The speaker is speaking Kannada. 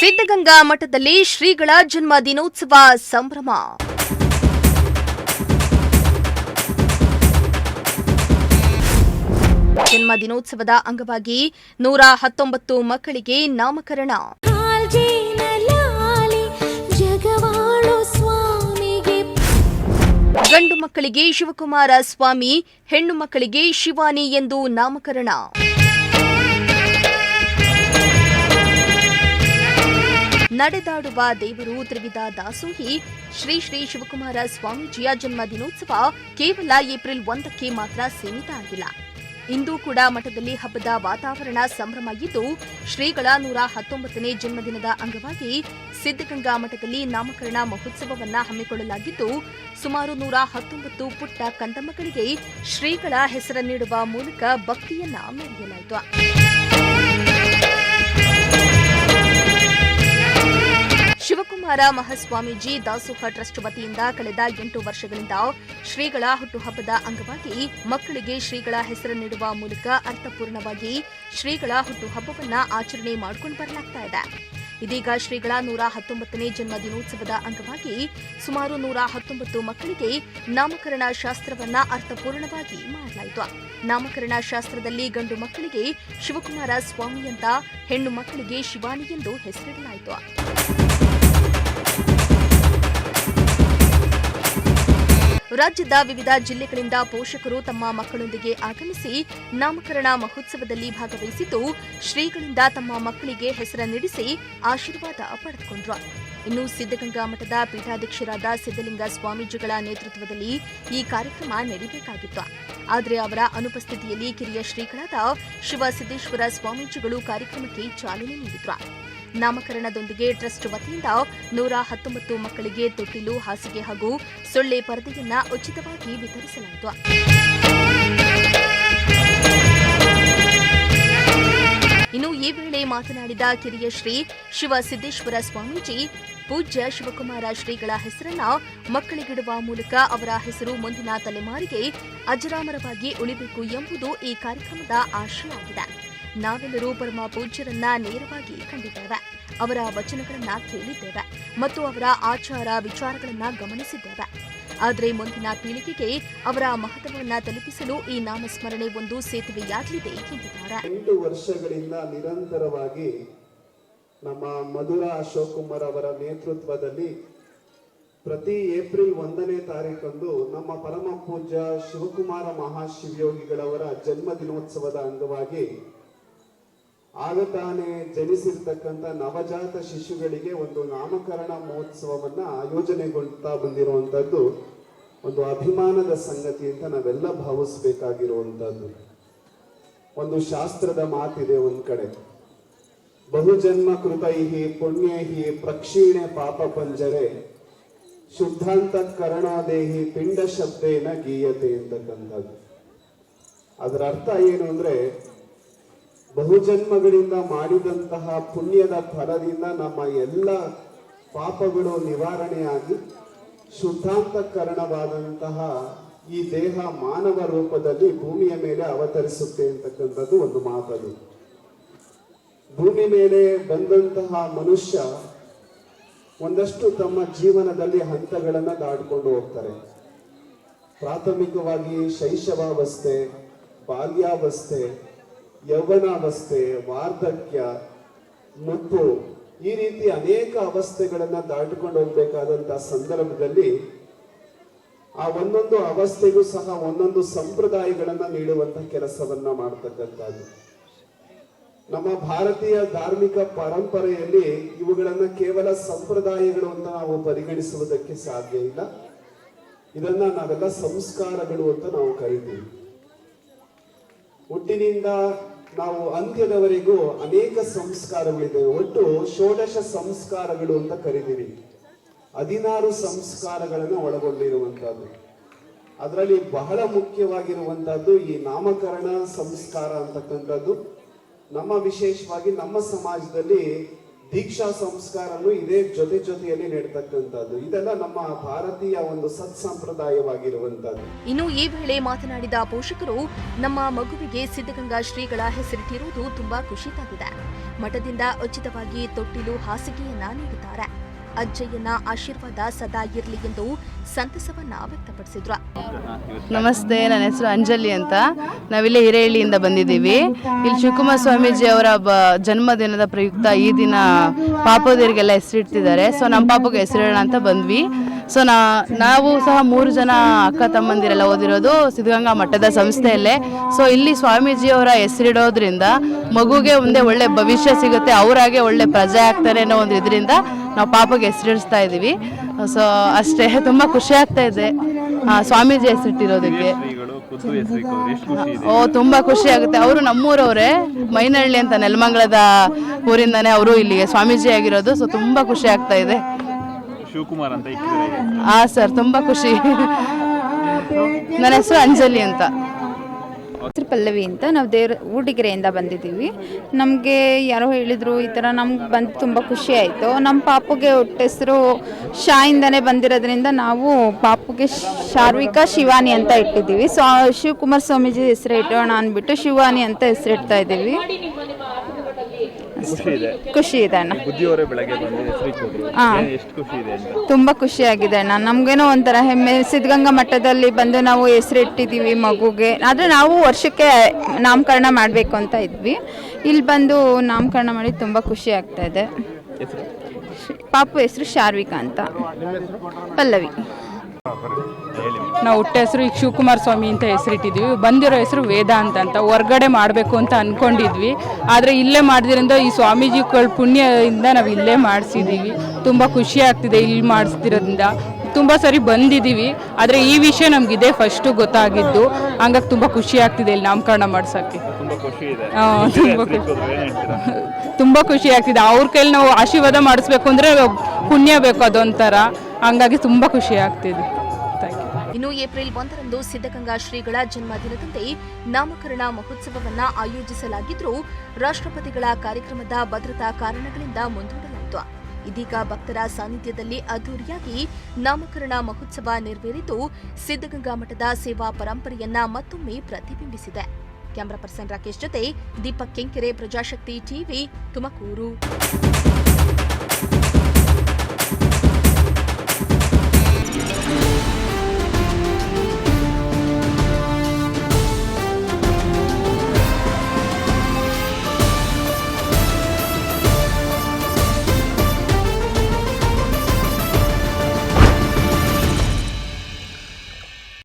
ಸಿದ್ಧಗಂಗಾ ಮಠದಲ್ಲಿ ಶ್ರೀಗಳ ಜನ್ಮ ದಿನೋತ್ಸವ ಸಂಭ್ರಮ. ಜನ್ಮ ದಿನೋತ್ಸವದ ಅಂಗವಾಗಿ 119 ಮಕ್ಕಳಿಗೆ ನಾಮಕರಣ. ಗಂಡು ಮಕ್ಕಳಿಗೆ ಶಿವಕುಮಾರ ಸ್ವಾಮಿ, ಹೆಣ್ಣು ಮಕ್ಕಳಿಗೆ ಶಿವಾನಿ ಎಂದು ನಾಮಕರಣ. ನಡೆದಾಡುವ ದೇವರು ತ್ರಿವಿಧ ದಾಸೋಹಿ ಶ್ರೀ ಶ್ರೀ ಶಿವಕುಮಾರ ಸ್ವಾಮೀಜಿಯ ಜನ್ಮ ದಿನೋತ್ಸವ ಕೇವಲ ಏಪ್ರಿಲ್ 1ಕ್ಕೆ ಮಾತ್ರ ಸೀಮಿತ ಆಗಿಲ್ಲ. ಇಂದು ಕೂಡ ಮಠದಲ್ಲಿ ಹಬ್ಬದ ವಾತಾವರಣ ಸಂಭ್ರಮ ಇದ್ದು, ಶ್ರೀಗಳ 119ನೇ ಜನ್ಮದಿನದ ಅಂಗವಾಗಿ ಸಿದ್ಧಗಂಗಾ ಮಠದಲ್ಲಿ ನಾಮಕರಣ ಮಹೋತ್ಸವವನ್ನು ಹಮ್ಮಿಕೊಳ್ಳಲಾಗಿದ್ದು, ಸುಮಾರು 119 ಪುಟ್ಟ ಕಂದಮ್ಮಗಳಿಗೆ ಶ್ರೀಗಳ ಹೆಸರನ್ನಿಡುವ ಮೂಲಕ ಭಕ್ತಿಯನ್ನ ಮೆರೆಯಲಾಯಿತು. ಶಿವಕುಮಾರ ಮಹಾಸ್ವಾಮೀಜಿ ದಾಸೋಹ ಟ್ರಸ್ಟ್ ವತಿಯಿಂದ ಕಳೆದ 8 ವರ್ಷಗಳಿಂದ ಶ್ರೀಗಳ ಹುಟ್ಟುಹಬ್ಬದ ಅಂಗವಾಗಿ ಮಕ್ಕಳಿಗೆ ಶ್ರೀಗಳ ಹೆಸರನ್ನಿಡುವ ಮೂಲಕ ಅರ್ಥಪೂರ್ಣವಾಗಿ ಶ್ರೀಗಳ ಹುಟ್ಟುಹಬ್ಬವನ್ನು ಆಚರಣೆ ಮಾಡಿಕೊಂಡು ಬರಲಾಗ್ತಾ ಇದೆ. ಇದೀಗ ಶ್ರೀಗಳ 119ನೇ ಜನ್ಮ ದಿನೋತ್ಸವದ ಅಂಗವಾಗಿ ಸುಮಾರು 119 ಮಕ್ಕಳಿಗೆ ನಾಮಕರಣ ಶಾಸ್ತ್ರವನ್ನ ಅರ್ಥಪೂರ್ಣವಾಗಿ ಮಾಡಲಾಯಿತು. ನಾಮಕರಣ ಶಾಸ್ತ್ರದಲ್ಲಿ ಗಂಡು ಮಕ್ಕಳಿಗೆ ಶಿವಕುಮಾರ ಸ್ವಾಮಿ ಅಂತ, ಹೆಣ್ಣು ಮಕ್ಕಳಿಗೆ ಶಿವಾನಿ ಎಂದು ಹೆಸರಿಡಲಾಯಿತು. ರಾಜ್ಯದ ವಿವಿಧ ಜಿಲ್ಲೆಗಳಿಂದ ಪೋಷಕರು ತಮ್ಮ ಮಕ್ಕಳೊಂದಿಗೆ ಆಗಮಿಸಿ ನಾಮಕರಣ ಮಹೋತ್ಸವದಲ್ಲಿ ಭಾಗವಹಿಸಿದ್ದು, ಶ್ರೀಗಳಿಂದ ತಮ್ಮ ಮಕ್ಕಳಿಗೆ ಹೆಸರನ್ನಿಡಿಸಿ ಆಶೀರ್ವಾದ ಪಡೆದುಕೊಂಡರು. ಇನ್ನು ಸಿದ್ಧಗಂಗಾ ಮಠದ ಪೀಠಾಧ್ಯಕ್ಷರಾದ ಸಿದ್ದಲಿಂಗ ಸ್ವಾಮೀಜಿಗಳ ನೇತೃತ್ವದಲ್ಲಿ ಈ ಕಾರ್ಯಕ್ರಮ ನಡೆಯಬೇಕಾಗಿತ್ತು. ಆದರೆ ಅವರ ಅನುಪಸ್ಥಿತಿಯಲ್ಲಿ ಕಿರಿಯ ಶ್ರೀಗಳಾದ ಶಿವಸಿದ್ದೇಶ್ವರ ಸ್ವಾಮೀಜಿಗಳು ಕಾರ್ಯಕ್ರಮಕ್ಕೆ ಚಾಲನೆ ನೀಡಿದ್ರು. ನಾಮಕರಣದೊಂದಿಗೆ ಟ್ರಸ್ಟ್ ವತಿಯಿಂದ 119 ಮಕ್ಕಳಿಗೆ ತೊಟ್ಟಿಲು, ಹಾಸಿಗೆ ಹಾಗೂ ಸೊಳ್ಳೆ ಪರದೆಯನ್ನ ಉಚಿತವಾಗಿ ವಿತರಿಸಲಾಯಿತು. ಇನ್ನು ಈ ವೇಳೆ ಮಾತನಾಡಿದ ಕಿರಿಯ ಶ್ರೀ ಶಿವಸಿದ್ದೇಶ್ವರ ಸ್ವಾಮೀಜಿ, ಪೂಜ್ಯ ಶಿವಕುಮಾರ ಶ್ರೀಗಳ ಹೆಸರನ್ನ ಮಕ್ಕಳಿಗಿಡುವ ಮೂಲಕ ಅವರ ಹೆಸರು ಮುಂದಿನ ತಲೆಮಾರಿಗೆ ಅಜರಾಮರವಾಗಿ ಉಳಿಬೇಕು ಎಂಬುದು ಈ ಕಾರ್ಯಕ್ರಮದ ಆಶಯವಾಗಿದೆ. ನಾವೆಲ್ಲರೂ ಪರಮ ಪೂಜ್ಯರನ್ನ ನೇರವಾಗಿ ಕಂಡಿದ್ದೇವೆ, ಅವರ ವಚನಗಳನ್ನ ಕೇಳಿದ್ದೇವೆ ಮತ್ತು ಅವರ ಆಚಾರ ವಿಚಾರಗಳನ್ನ ಗಮನಿಸಿದ್ದೇವೆ. ಆದರೆ ಮುಂದಿನ ಪೀಳಿಗೆಗೆ ಅವರ ಮಹತ್ವವನ್ನು ತಲುಪಿಸಲು ಈ ನಾಮಸ್ಮರಣೆ ಒಂದು ಸೇತುವೆಯಾಗಲಿದೆ ಎಂದಿದ್ದಾರೆ. 8 ವರ್ಷಗಳಿಂದ ನಿರಂತರವಾಗಿ ನಮ್ಮ ಮಧುರ ಅಶೋಕ್ ಕುಮಾರ್ ಅವರ ನೇತೃತ್ವದಲ್ಲಿ ಪ್ರತಿ ಏಪ್ರಿಲ್ 1ನೇ ತಾರೀಕಂದು ನಮ್ಮ ಪರಮ ಪೂಜ್ಯ ಶಿವಕುಮಾರ ಮಹಾಶಿವಯೋಗಿಗಳವರ ಜನ್ಮ ದಿನೋತ್ಸವದ ಅಂಗವಾಗಿ ಆಗತಾನೆ ಜನಿಸಿರ್ತಕ್ಕಂಥ ನವಜಾತ ಶಿಶುಗಳಿಗೆ ಒಂದು ನಾಮಕರಣ ಮಹೋತ್ಸವವನ್ನ ಆಯೋಜನೆಗೊಳ್ತಾ ಬಂದಿರುವಂತದ್ದು ಒಂದು ಅಭಿಮಾನದ ಸಂಗತಿ ಅಂತ ನಾವೆಲ್ಲ ಭಾವಿಸಬೇಕಾಗಿರುವಂತದ್ದು. ಒಂದು ಶಾಸ್ತ್ರದ ಮಾತಿದೆ ಒಂದ್ ಕಡೆ, ಬಹುಜನ್ಮ ಕೃತೈಹಿ ಪುಣ್ಯೈಹಿ ಪ್ರಕ್ಷೀಣೆ ಪಾಪ ಪಂಜರೆ ಶುದ್ಧಾಂತ ಕರಣೋದೇಹಿ ಪಿಂಡ ಶಬ್ದೇನ ಗೀಯತೆ ಅಂತಕ್ಕಂಥದ್ದು. ಅದರ ಅರ್ಥ ಏನು ಅಂದ್ರೆ, ಬಹುಜನ್ಮಗಳಿಂದ ಮಾಡಿದಂತಹ ಪುಣ್ಯದ ಫಲದಿಂದ ನಮ್ಮ ಎಲ್ಲ ಪಾಪಗಳು ನಿವಾರಣೆಯಾಗಿ ಶುದ್ಧಾಂತಕರಣವಾದಂತಹ ಈ ದೇಹ ಮಾನವ ರೂಪದಲ್ಲಿ ಭೂಮಿಯ ಮೇಲೆ ಅವತರಿಸುತ್ತೆ ಅಂತಕ್ಕಂಥದ್ದು ಒಂದು ಮಾತದು. ಭೂಮಿ ಮೇಲೆ ಬಂದಂತಹ ಮನುಷ್ಯ ಒಂದಷ್ಟು ತಮ್ಮ ಜೀವನದಲ್ಲಿ ಹಂತಗಳನ್ನ ದಾಟಿಕೊಂಡು ಹೋಗ್ತಾರೆ. ಪ್ರಾಥಮಿಕವಾಗಿ ಶೈಶವಾವಸ್ಥೆ, ಬಾಲ್ಯಾವಸ್ಥೆ, ಯೌವನಾವಸ್ಥೆ, ವಾರ್ಧಕ್ಯ, ಮುಪ್ಪು, ಈ ರೀತಿ ಅನೇಕ ಅವಸ್ಥೆಗಳನ್ನ ದಾಟಿಕೊಂಡು ಹೋಗ್ಬೇಕಾದಂತಹ ಸಂದರ್ಭದಲ್ಲಿ ಆ ಒಂದೊಂದು ಅವಸ್ಥೆಗೂ ಸಹ ಒಂದೊಂದು ಸಂಪ್ರದಾಯಗಳನ್ನ ನೀಡುವಂತಹ ಕೆಲಸವನ್ನ ಮಾಡ್ತಕ್ಕಂಥದ್ದು. ನಮ್ಮ ಭಾರತೀಯ ಧಾರ್ಮಿಕ ಪರಂಪರೆಯಲ್ಲಿ ಇವುಗಳನ್ನ ಕೇವಲ ಸಂಪ್ರದಾಯಗಳು ಅಂತ ನಾವು ಪರಿಗಣಿಸುವುದಕ್ಕೆ ಸಾಧ್ಯ ಇಲ್ಲ. ಇದನ್ನ ನಾವೆಲ್ಲ ಸಂಸ್ಕಾರಗಳು ಅಂತ ನಾವು ಕರಿತೀವಿ. ಹುಟ್ಟಿನಿಂದ ನಾವು ಅಂತ್ಯದವರೆಗೂ ಅನೇಕ ಸಂಸ್ಕಾರಗಳಿದ್ದಾವೆ. ಒಟ್ಟು 16 ಸಂಸ್ಕಾರಗಳು ಅಂತ ಕರಿತೀವಿ. 16 ಸಂಸ್ಕಾರಗಳನ್ನು ಒಳಗೊಂಡಿರುವಂತಹದ್ದು. ಅದರಲ್ಲಿ ಬಹಳ ಮುಖ್ಯವಾಗಿರುವಂತಹದ್ದು ಈ ನಾಮಕರಣ ಸಂಸ್ಕಾರ ಅಂತಕ್ಕಂಥದ್ದು. ನಮ್ಮ ವಿಶೇಷವಾಗಿ ನಮ್ಮ ಸಮಾಜದಲ್ಲಿ ದೀಕ್ಷಾ ಸಂಸ್ಕಾರನು ಇದೇ ಜೊತೆಯಲ್ಲಿ ನಡೀತಕ್ಕಂಥದ್ದು. ಇದೆಲ್ಲ ನಮ್ಮ ಭಾರತೀಯ ಒಂದು ಸತ್ಸಂಪ್ರದಾಯವಾಗಿರುವಂತದ್ದು. ಇನ್ನು ಈ ವೇಳೆ ಮಾತನಾಡಿದ ಪೋಷಕರು, ನಮ್ಮ ಮಗುವಿಗೆ ಸಿದ್ಧಗಂಗಾ ಶ್ರೀಗಳ ಹೆಸರಿಟ್ಟಿರುವುದು ತುಂಬಾ ಖುಷಿ ತಂದಿದೆ. ಮಠದಿಂದ ಉಚಿತವಾಗಿ ತೊಟ್ಟಿಲು ಹಾಸಿಗೆಯನ್ನ ನೀಡಿದ್ದಾರೆ. ಅಜ್ಜಯ್ಯನ ಆಶೀರ್ವಾದ ಸದಾ ಇರಲಿ ಎಂದು ಸಂತಸವನ್ನ ವ್ಯಕ್ತಪಡಿಸಿದ್ರು. ನಮಸ್ತೆ, ನನ್ನ ಹೆಸರು ಅಂಜಲಿ ಅಂತ. ನಾವಿಲ್ಲೇ ಹಿರೇಹಳ್ಳಿಯಿಂದ ಬಂದಿದ್ದೀವಿ. ಇಲ್ಲಿ ಶಿವಕುಮಾರ ಸ್ವಾಮೀಜಿ ಅವರ ಜನ್ಮದಿನದ ಪ್ರಯುಕ್ತ ಈ ದಿನ ಪಾಪೋದರಿಗೆಲ್ಲ ಹೆಸರಿಡ್ತಿದ್ದಾರೆ. ಸೊ ನಮ್ಮ ಪಾಪಗೆ ಹೆಸರಿಡೋಣ ಅಂತ ಬಂದ್ವಿ. ಸೊ ನಾವು ಸಹ 3 ಜನ ಅಕ್ಕ ತಮ್ಮಂದಿರೆಲ್ಲ ಓದಿರೋದು ಸಿದ್ಧಗಂಗಾ ಮಠದ ಸಂಸ್ಥೆಯಲ್ಲೇ. ಸೊ ಇಲ್ಲಿ ಸ್ವಾಮೀಜಿಯವರ ಹೆಸರಿಡೋದ್ರಿಂದ ಮಗುಗೆ ಮುಂದೆ ಒಳ್ಳೆ ಭವಿಷ್ಯ ಸಿಗುತ್ತೆ, ಅವರಾಗೆ ಒಳ್ಳೆ ಪ್ರಜೆ ಆಗ್ತಾರೆ ಅನ್ನೋ ಒಂದು ಇದರಿಂದ ನಾವು ಪಾಪಗೆ ಹೆಸರಿಡಿಸ್ತಾ ಇದ್ದೀವಿ. ಸೊ ಅಷ್ಟೇ, ತುಂಬ ಖುಷಿ ಆಗ್ತಾ ಇದೆ ಸ್ವಾಮೀಜಿ ಹೆಸರಿಟ್ಟಿರೋದಕ್ಕೆ. ತುಂಬ ಖುಷಿ ಆಗುತ್ತೆ. ಅವರು ನಮ್ಮೂರವರೇ, ಮೈನಹಳ್ಳಿ ಅಂತ ನೆಲಮಂಗಲದ ಊರಿಂದಾನೇ ಅವರು ಇಲ್ಲಿಗೆ ಸ್ವಾಮೀಜಿ ಆಗಿರೋದು. ಸೊ ತುಂಬ ಖುಷಿ ಆಗ್ತಾ ಇದೆ. ಶಿವಕುಮಾರ್ ಅಂತ ಸರ್, ತುಂಬ ಖುಷಿ. ನನ್ನ ಹೆಸರು ಅಂಜಲಿ ಅಂತ. ಪಲ್ಲವಿ ಅಂತ. ನಾವು ಊಟಿಗೆರೆಯಿಂದ ಬಂದಿದ್ದೀವಿ. ನಮಗೆ ಯಾರೋ ಹೇಳಿದರು ಈ ಥರ, ನಮ್ಗೆ ಬಂದು ತುಂಬ ಖುಷಿ ಆಯಿತು. ನಮ್ಮ ಪಾಪುಗೆ ಹುಟ್ಟೆಸರು ಶಾಯಿಂದನೇ ಬಂದಿರೋದ್ರಿಂದ ನಾವು ಪಾಪುಗೆ ಶಾರ್ವಿಕಾ ಶಿವಾನಿ ಅಂತ ಇಟ್ಟಿದ್ದೀವಿ. ಶಿವಕುಮಾರ ಸ್ವಾಮೀಜಿ ಹೆಸರು ಇಟ್ಟೋಣ ಅಂದ್ಬಿಟ್ಟು ಶಿವಾನಿ ಅಂತ ಹೆಸರಿಡ್ತಾ ಇದ್ದೀವಿ. ಖುಷಿ ಇದೆ ಅಣ್ಣ. ತುಂಬ ಖುಷಿಯಾಗಿದೆ ಅಣ್ಣ. ನಮಗೇನೋ ಒಂಥರ ಹೆಮ್ಮೆ. ಸಿದ್ಧಗಂಗಾ ಮಠದಲ್ಲಿ ಬಂದು ನಾವು ಹೆಸರಿಟ್ಟಿದ್ದೀವಿ ಮಗುಗೆ. ಆದರೆ ನಾವು ವರ್ಷಕ್ಕೆ ನಾಮಕರಣ ಮಾಡಬೇಕು ಅಂತ ಇದ್ವಿ. ಇಲ್ಲಿ ಬಂದು ನಾಮಕರಣ ಮಾಡಿ ತುಂಬ ಖುಷಿ ಆಗ್ತಾ ಇದೆ. ಪಾಪು ಹೆಸರು ಶಾರ್ವಿಕಾ ಅಂತ. ಪಲ್ಲವಿ. ನಾವು ಹುಟ್ಟ ಹೆಸರು ಈಗ ಶಿವಕುಮಾರ ಸ್ವಾಮಿ ಅಂತ ಹೆಸರಿಟ್ಟಿದ್ವಿ. ಬಂದಿರೋ ಹೆಸರು ವೇದಾಂತ ಅಂತ. ಹೊರ್ಗಡೆ ಮಾಡಬೇಕು ಅಂತ ಅಂದ್ಕೊಂಡಿದ್ವಿ, ಆದರೆ ಇಲ್ಲೇ ಮಾಡಿದ್ರಿಂದ ಈ ಸ್ವಾಮೀಜಿಗಳ ಪುಣ್ಯದಿಂದ ನಾವು ಇಲ್ಲೇ ಮಾಡಿಸಿದ್ದೀವಿ. ತುಂಬ ಖುಷಿ ಆಗ್ತಿದೆ ಇಲ್ಲಿ ಮಾಡಿಸ್ತಿರೋದ್ರಿಂದ. ತುಂಬ ಸರಿ ಬಂದಿದ್ದೀವಿ, ಆದರೆ ಈ ವಿಷಯ ನಮಗಿದೆ ಫಸ್ಟು ಗೊತ್ತಾಗಿದ್ದು. ಹಂಗಾಗಿ ತುಂಬ ಖುಷಿ ಆಗ್ತಿದೆ ಇಲ್ಲಿ ನಾಮಕರಣ ಮಾಡ್ಸೋಕ್ಕೆ. ತುಂಬ ಖುಷಿ ಆಗ್ತಿದೆ. ಅವ್ರ ಕೈಲಿ ನಾವು ಆಶೀರ್ವಾದ ಮಾಡಿಸ್ಬೇಕು ಅಂದರೆ ಪುಣ್ಯ ಬೇಕು, ಅದೊಂಥರ. ಹಂಗಾಗಿ ತುಂಬ ಖುಷಿ ಆಗ್ತಿದೆ. ಇನ್ನು ಏಪ್ರಿಲ್ 1ರಂದು ಸಿದ್ಧಗಂಗಾ ಶ್ರೀಗಳ ಜನ್ಮದಿನದಂತೆ ನಾಮಕರಣ ಮಹೋತ್ಸವವನ್ನ ಆಯೋಜಿಸಲಾಗಿದ್ದರೂ ರಾಷ್ಟ್ರಪತಿಗಳ ಕಾರ್ಯಕ್ರಮದ ಭದ್ರತಾ ಕಾರಣಗಳಿಂದ ಮುಂದೂಡಲಾಯಿತು. ಇದೀಗ ಭಕ್ತರ ಸಾನ್ನಿಧ್ಯದಲ್ಲಿ ಅದ್ದೂರಿಯಾಗಿ ನಾಮಕರಣ ಮಹೋತ್ಸವ ನೆರವೇರಿದ್ದು ಸಿದ್ಧಗಂಗಾ ಮಠದ ಸೇವಾ ಪರಂಪರೆಯನ್ನ ಮತ್ತೊಮ್ಮೆ ಪ್ರತಿಬಿಂಬಿಸಿದೆ. ಕ್ಯಾಮರಾ ಪರ್ಸನ್ ರಾಕೇಶ್ ಜೊತೆ ದೀಪಕ್ ಕೆಂಕೆರೆ, ಪ್ರಜಾಶಕ್ತಿ ಟಿವಿ, ತುಮಕೂರು.